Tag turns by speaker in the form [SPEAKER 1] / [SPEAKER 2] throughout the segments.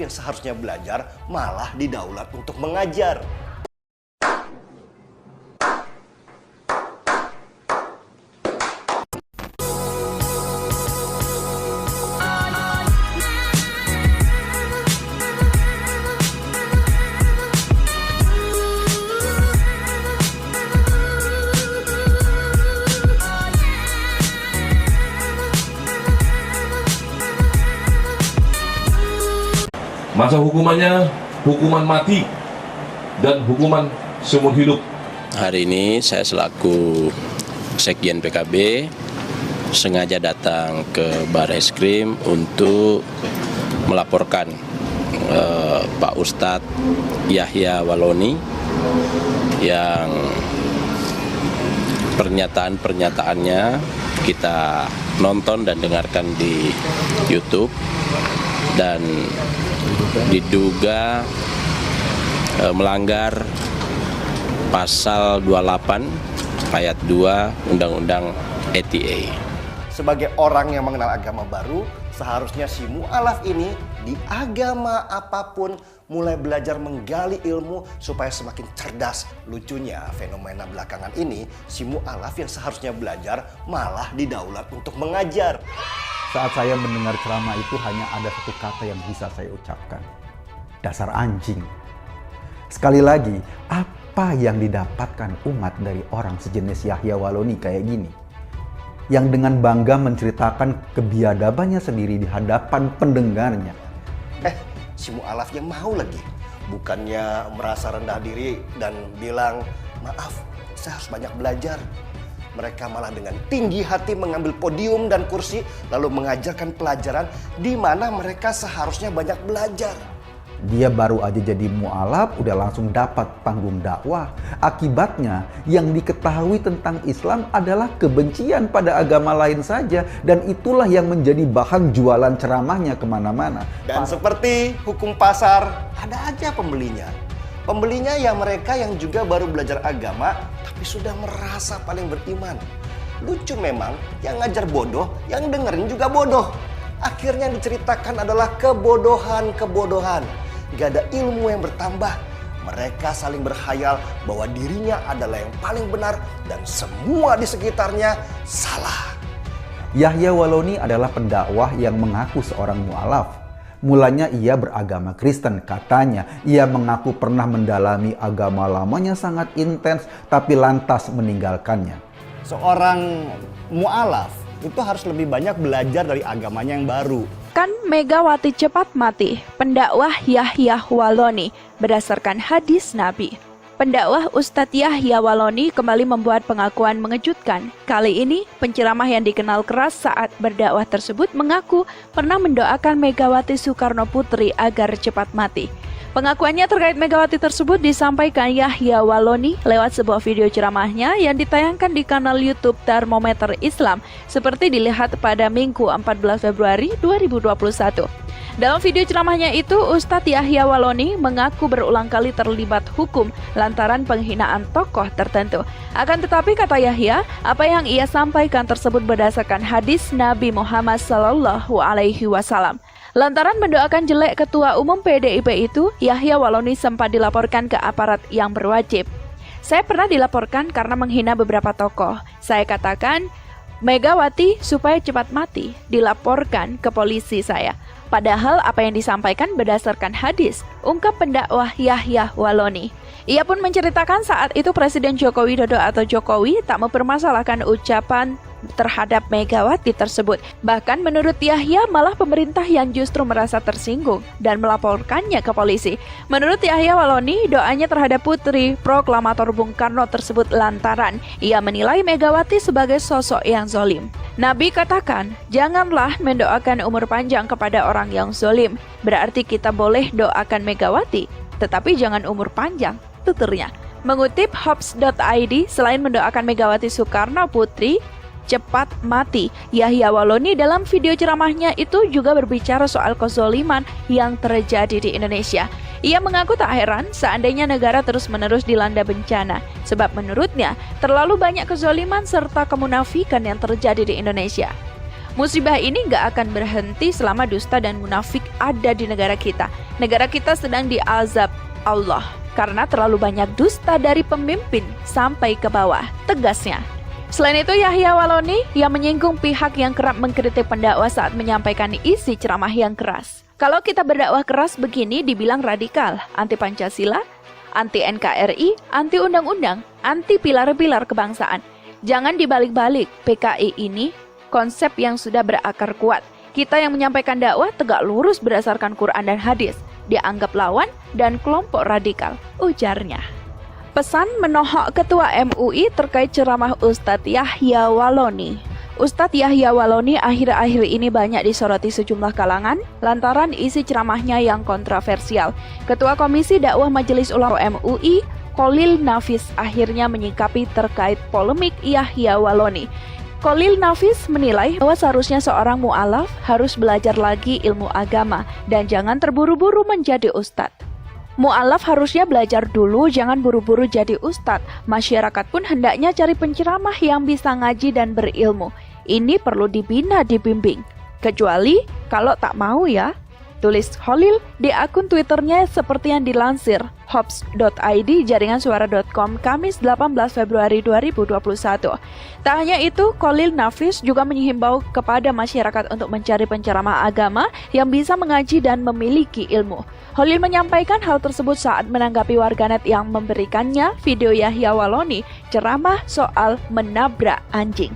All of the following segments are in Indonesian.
[SPEAKER 1] yang seharusnya belajar malah didaulat untuk mengajar.
[SPEAKER 2] Masa hukumannya hukuman mati dan hukuman seumur hidup.
[SPEAKER 3] Hari ini saya selaku Sekjen PKB sengaja datang ke Barreskrim untuk melaporkan Pak Ustadz Yahya Waloni yang pernyataan-pernyataannya kita nonton dan dengarkan di YouTube dan diduga melanggar pasal 28 ayat 2 Undang-Undang ETA.
[SPEAKER 1] Sebagai orang yang mengenal agama baru, seharusnya si mu'alaf ini di agama apapun mulai belajar menggali ilmu supaya semakin cerdas. Lucunya fenomena belakangan ini, si mu'alaf yang seharusnya belajar malah didaulat untuk mengajar.
[SPEAKER 4] Saat saya mendengar ceramah itu hanya ada satu kata yang bisa saya ucapkan. Dasar anjing. Sekali lagi, apa yang didapatkan umat dari orang sejenis Yahya Waloni kayak gini? Yang dengan bangga menceritakan kebiadabannya sendiri di hadapan pendengarnya.
[SPEAKER 1] Si mu'alafnya mau lagi. Bukannya merasa rendah diri dan bilang, maaf, saya harus banyak belajar. Mereka malah dengan tinggi hati mengambil podium dan kursi lalu mengajarkan pelajaran di mana mereka seharusnya banyak belajar.
[SPEAKER 4] Dia baru aja jadi mu'alaf udah langsung dapat panggung dakwah. Akibatnya yang diketahui tentang Islam adalah kebencian pada agama lain saja. Dan itulah yang menjadi bahan jualan ceramahnya kemana-mana.
[SPEAKER 1] Dan seperti hukum pasar, ada aja pembelinya. Pembelinya yang mereka yang juga baru belajar agama tapi sudah merasa paling beriman. Lucu memang, yang ngajar bodoh, yang dengerin juga bodoh. Akhirnya yang diceritakan adalah kebodohan-kebodohan. Gak ada ilmu yang bertambah. Mereka saling berkhayal bahwa dirinya adalah yang paling benar dan semua di sekitarnya salah.
[SPEAKER 4] Yahya Waloni adalah pendakwah yang mengaku seorang mu'alaf. Mulanya ia beragama Kristen, katanya ia mengaku pernah mendalami agama lamanya sangat intens tapi lantas meninggalkannya.
[SPEAKER 5] Seorang mu'alaf itu harus lebih banyak belajar dari agamanya yang baru.
[SPEAKER 6] Kan Megawati cepat mati, pendakwah Yahya Waloni berdasarkan hadis Nabi. Pendakwah Ustadz Yahya Waloni kembali membuat pengakuan mengejutkan. Kali ini, penceramah yang dikenal keras saat berdakwah tersebut mengaku pernah mendoakan Megawati Soekarno Putri agar cepat mati. Pengakuannya terkait Megawati tersebut disampaikan Yahya Waloni lewat sebuah video ceramahnya yang ditayangkan di kanal YouTube Termometer Islam, seperti dilihat pada Minggu 14 Februari 2021. Dalam video ceramahnya itu, Ustadz Yahya Waloni mengaku berulang kali terlibat hukum lantaran penghinaan tokoh tertentu. Akan tetapi, kata Yahya, apa yang ia sampaikan tersebut berdasarkan hadis Nabi Muhammad SAW. Lantaran mendoakan jelek Ketua Umum PDIP itu, Yahya Waloni sempat dilaporkan ke aparat yang berwajib. Saya pernah dilaporkan karena menghina beberapa tokoh. Saya katakan, Megawati supaya cepat mati, dilaporkan ke polisi saya. Padahal apa yang disampaikan berdasarkan hadis, ungkap pendakwah Yahya Waloni. Ia pun menceritakan saat itu Presiden Joko Widodo atau Jokowi tak mempermasalahkan ucapan terhadap Megawati tersebut. Bahkan menurut Yahya malah pemerintah yang justru merasa tersinggung dan melaporkannya ke polisi. Menurut Yahya Waloni, doanya terhadap putri proklamator Bung Karno tersebut lantaran ia menilai Megawati sebagai sosok yang zolim. Nabi katakan, janganlah mendoakan umur panjang kepada orang yang zolim. Berarti kita boleh doakan Megawati, tetapi jangan umur panjang, tuturnya. Mengutip Hops.id, selain mendoakan Megawati Soekarno Putri cepat mati, Yahya Waloni dalam video ceramahnya itu juga berbicara soal kezoliman yang terjadi di Indonesia. Ia mengaku tak heran seandainya negara terus-menerus dilanda bencana, sebab menurutnya terlalu banyak kezoliman serta kemunafikan yang terjadi di Indonesia. Musibah ini nggak akan berhenti selama dusta dan munafik ada di negara kita. Negara kita sedang diazab Allah karena terlalu banyak dusta dari pemimpin sampai ke bawah, tegasnya. Selain itu, Yahya Walloni yang menyinggung pihak yang kerap mengkritik pendakwah saat menyampaikan isi ceramah yang keras. Kalau kita berdakwah keras begini dibilang radikal, anti Pancasila, anti NKRI, anti undang-undang, anti pilar-pilar kebangsaan. Jangan dibalik-balik, PKI ini konsep yang sudah berakar kuat. Kita yang menyampaikan dakwah tegak lurus berdasarkan Quran dan hadis, dianggap lawan dan kelompok radikal, ujarnya. Pesan menohok Ketua MUI terkait ceramah Ustadz Yahya Walloni. Ustadz Yahya Walloni akhir-akhir ini banyak disoroti sejumlah kalangan lantaran isi ceramahnya yang kontroversial. Ketua Komisi Dakwah Majelis Ulama MUI, Khalil Nafis, akhirnya menyikapi terkait polemik Yahya Walloni. Khalil Nafis menilai bahwa seharusnya seorang mu'alaf harus belajar lagi ilmu agama dan jangan terburu-buru menjadi ustadz. Mu'alaf harusnya belajar dulu, jangan buru-buru jadi ustadz. Masyarakat pun hendaknya cari penceramah yang bisa ngaji dan berilmu. Ini perlu dibina, dibimbing. Kecuali kalau tak mau ya. Tulis Khalil di akun Twitternya seperti yang dilansir hops.id jaringansuara.com Kamis 18 Februari 2021. Tak hanya itu, Khalil Nafis juga menghimbau kepada masyarakat untuk mencari penceramah agama yang bisa mengaji dan memiliki ilmu. Khalil menyampaikan hal tersebut saat menanggapi warganet yang memberikannya video Yahya Walloni ceramah soal menabrak anjing.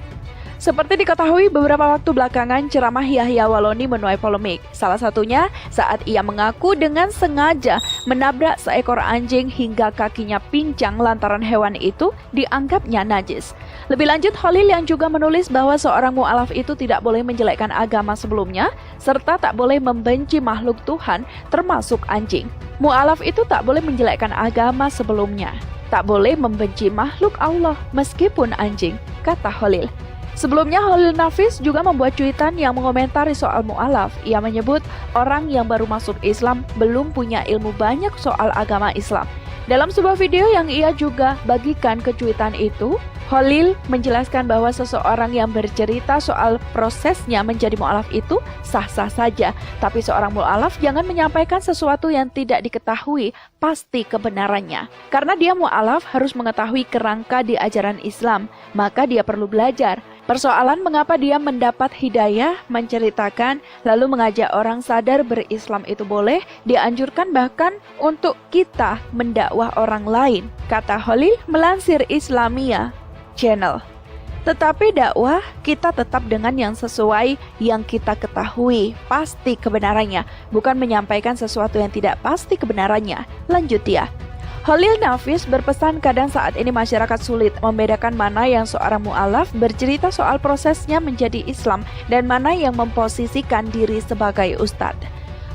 [SPEAKER 6] Seperti diketahui beberapa waktu belakangan ceramah Yahya Walloni menuai polemik. Salah satunya saat ia mengaku dengan sengaja menabrak seekor anjing hingga kakinya pincang lantaran hewan itu dianggapnya najis. Lebih lanjut, Khalil yang juga menulis bahwa seorang mu'alaf itu tidak boleh menjelekkan agama sebelumnya serta tak boleh membenci makhluk Tuhan termasuk anjing. Mu'alaf itu tak boleh menjelekkan agama sebelumnya, tak boleh membenci makhluk Allah meskipun anjing, kata Khalil. Sebelumnya, Khalil Nafis juga membuat cuitan yang mengomentari soal mu'alaf. Ia menyebut orang yang baru masuk Islam belum punya ilmu banyak soal agama Islam. Dalam sebuah video yang ia juga bagikan ke cuitan itu, Khalil menjelaskan bahwa seseorang yang bercerita soal prosesnya menjadi mu'alaf itu sah-sah saja. Tapi seorang mu'alaf jangan menyampaikan sesuatu yang tidak diketahui pasti kebenarannya. Karena dia mu'alaf harus mengetahui kerangka di ajaran Islam, maka dia perlu belajar. Persoalan mengapa dia mendapat hidayah menceritakan lalu mengajak orang sadar berislam itu boleh, dianjurkan bahkan untuk kita mendakwah orang lain, kata Khalil melansir Islamia Channel. Tetapi dakwah kita tetap dengan yang sesuai yang kita ketahui pasti kebenarannya, bukan menyampaikan sesuatu yang tidak pasti kebenarannya, lanjut dia. Khalil Nafis berpesan kadang saat ini masyarakat sulit membedakan mana yang seorang mu'alaf bercerita soal prosesnya menjadi Islam dan mana yang memposisikan diri sebagai ustadz.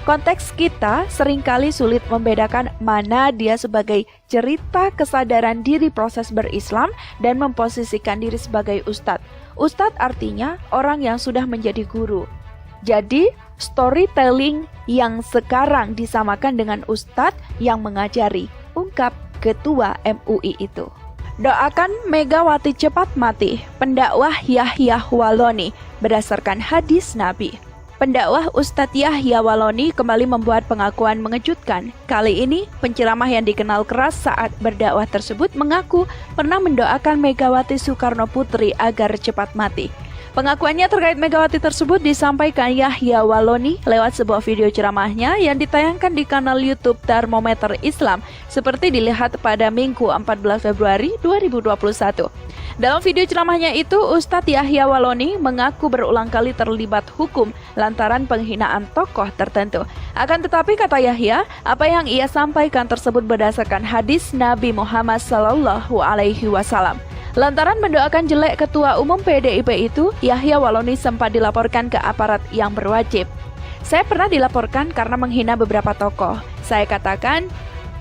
[SPEAKER 6] Konteks kita seringkali sulit membedakan mana dia sebagai cerita kesadaran diri proses berislam dan memposisikan diri sebagai ustadz. Ustadz artinya orang yang sudah menjadi guru. Jadi, storytelling yang sekarang disamakan dengan ustadz yang mengajari, ungkap Ketua MUI itu. Doakan Megawati cepat mati, pendakwah Yahya Walloni berdasarkan hadis Nabi. Pendakwah Ustadz Yahya Walloni kembali membuat pengakuan mengejutkan. Kali ini, penceramah yang dikenal keras saat berdakwah tersebut mengaku pernah mendoakan Megawati Soekarno Putri agar cepat mati. Pengakuannya terkait Megawati tersebut disampaikan Yahya Walloni lewat sebuah video ceramahnya yang ditayangkan di kanal YouTube Termometer Islam seperti dilihat pada Minggu 14 Februari 2021. Dalam video ceramahnya itu, Ustadz Yahya Walloni mengaku berulang kali terlibat hukum lantaran penghinaan tokoh tertentu. Akan tetapi, kata Yahya, apa yang ia sampaikan tersebut berdasarkan hadis Nabi Muhammad SAW. Lantaran mendoakan jelek Ketua Umum PDIP itu, Yahya Walloni sempat dilaporkan ke aparat yang berwajib. Saya pernah dilaporkan karena menghina beberapa tokoh. Saya katakan,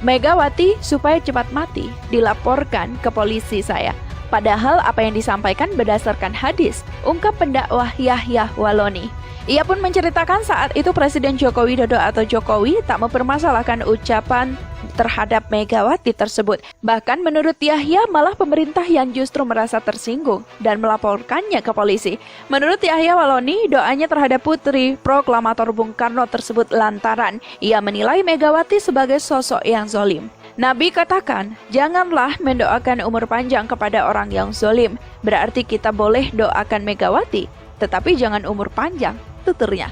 [SPEAKER 6] Megawati supaya cepat mati, dilaporkan ke polisi saya. Padahal apa yang disampaikan berdasarkan hadis, ungkap pendakwah Yahya Walloni. Ia pun menceritakan saat itu Presiden Joko Widodo atau Jokowi tak mempermasalahkan ucapan terhadap Megawati tersebut. Bahkan menurut Yahya malah pemerintah yang justru merasa tersinggung dan melaporkannya ke polisi. Menurut Yahya Walloni, doanya terhadap putri proklamator Bung Karno tersebut lantaran ia menilai Megawati sebagai sosok yang zalim. Nabi katakan, janganlah mendoakan umur panjang kepada orang yang zalim. Berarti kita boleh doakan Megawati, tetapi jangan umur panjang, tuturnya.